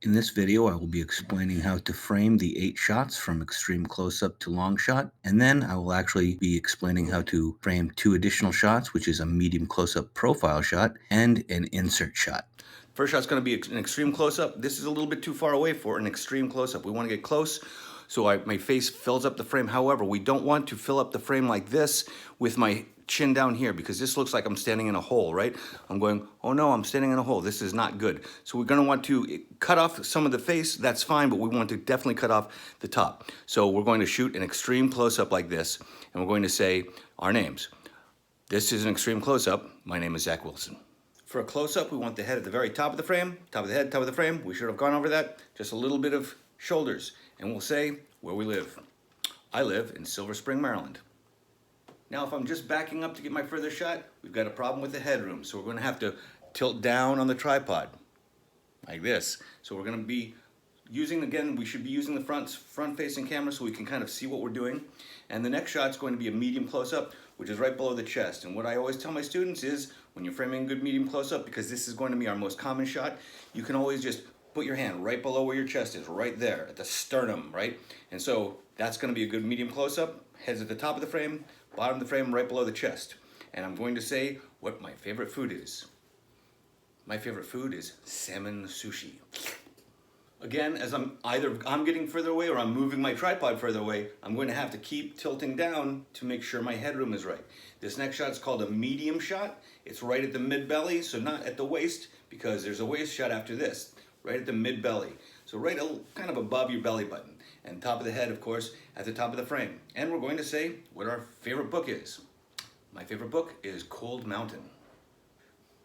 In this video, I will be explaining how to frame the 8 shots from extreme close-up to long shot, and then I will actually be explaining how to frame 2 additional shots, which is a medium close-up profile shot and an insert shot. First shot's going to be an extreme close-up. This is a little bit too far away for an extreme close-up. We want to get close, so my face fills up the frame. However, we don't want to fill up the frame like this with my chin down here, because this looks like I'm standing in a hole, right? I'm going, oh no, I'm standing in a hole. This is not good. So we're gonna want to cut off some of the face, that's fine, but we want to definitely cut off the top. So we're going to shoot an extreme close-up like this, and we're going to say our names. This is an extreme close-up. My name is Zach Wilson. For a close-up, we want the head at the very top of the frame, top of the head, top of the frame. We should have gone over that. Just a little bit of shoulders. And we'll say where we live. I live in Silver Spring, Maryland. Now, if I'm just backing up to get my further shot, we've got a problem with the headroom. So we're going to have to tilt down on the tripod like this. So we're going to be using, again, we should be using the front-facing camera so we can kind of see what we're doing. And the next shot's going to be a medium close-up, which is right below the chest. And what I always tell my students is, when you're framing a good medium close-up, because this is going to be our most common shot, you can always just put your hand right below where your chest is, right there, at the sternum, right? And so that's going to be a good medium close-up. Head's at the top of the frame, bottom of the frame, right below the chest. And I'm going to say what my favorite food is. My favorite food is salmon sushi. Again, as I'm getting further away or I'm moving my tripod further away, I'm going to have to keep tilting down to make sure my headroom is right. This next shot is called a medium shot. It's right at the mid-belly, so not at the waist, because there's a waist shot after this, right at the mid-belly. So right kind of above your belly button. And top of the head, of course, at the top of the frame. And we're going to say what our favorite book is. My favorite book is Cold Mountain.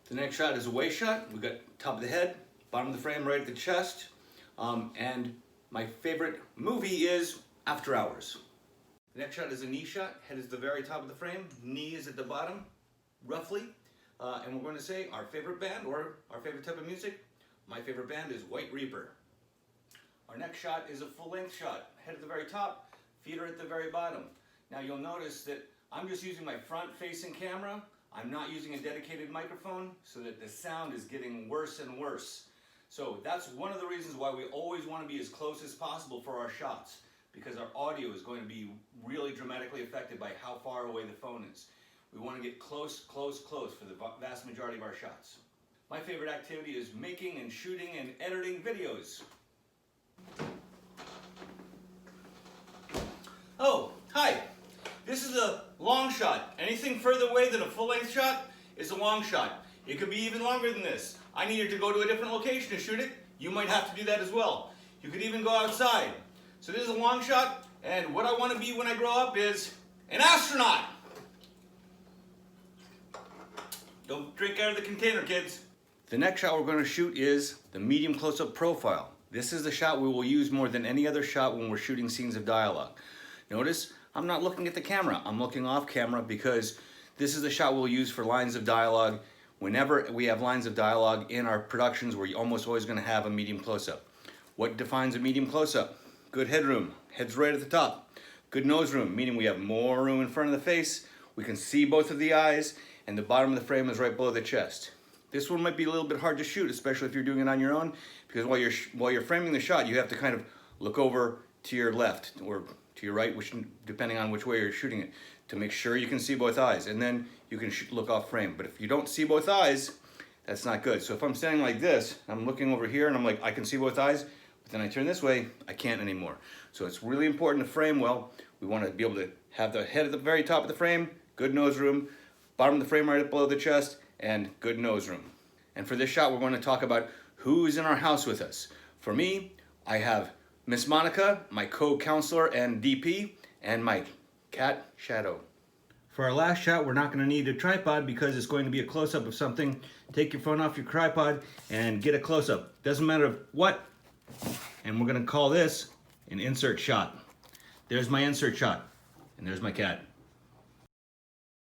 The next shot is a waist shot. We've got top of the head, bottom of the frame, right at the chest. And my favorite movie is After Hours. The next shot is a knee shot. Head is the very top of the frame. Knee is at the bottom, roughly. And we're going to say our favorite band or our favorite type of music. My favorite band is White Reaper. Our next shot is a full-length shot. Head at the very top, feet are at the very bottom. Now you'll notice that I'm just using my front-facing camera. I'm not using a dedicated microphone, so that the sound is getting worse and worse. So that's one of the reasons why we always want to be as close as possible for our shots, because our audio is going to be really dramatically affected by how far away the phone is. We want to get close, close, close for the vast majority of our shots. My favorite activity is making and shooting and editing videos. Oh, hi. This is a long shot. Anything further away than a full-length shot is a long shot. It could be even longer than this. I needed to go to a different location to shoot it. You might have to do that as well. You could even go outside. So this is a long shot, and what I want to be when I grow up is an astronaut. Don't drink out of the container, kids. The next shot we're going to shoot is the medium close-up profile. This is the shot we will use more than any other shot when we're shooting scenes of dialogue. Notice, I'm not looking at the camera. I'm looking off camera, because this is the shot we'll use for lines of dialogue. Whenever we have lines of dialogue in our productions, we're almost always going to have a medium close-up. What defines a medium close-up? Good headroom. Head's right at the top. Good nose room, meaning we have more room in front of the face. We can see both of the eyes, and the bottom of the frame is right below the chest. This one might be a little bit hard to shoot, especially if you're doing it on your own, because while you're framing the shot, you have to kind of look over to your left or to your right, depending on which way you're shooting it, to make sure you can see both eyes, and then you can look off frame. But if you don't see both eyes, that's not good. So if I'm standing like this, I'm looking over here and I'm like, I can see both eyes, but then I turn this way, I can't anymore. So it's really important to frame well. We want to be able to have the head at the very top of the frame, good nose room, bottom of the frame right up below the chest, and good nose room. And for this shot, we're going to talk about who's in our house with us. For me, I have Miss Monica, my co-counselor and DP, and my cat, Shadow. For our last shot, we're not going to need a tripod because it's going to be a close-up of something. Take your phone off your tripod and get a close-up. Doesn't matter what. And we're going to call this an insert shot. There's my insert shot, and there's my cat.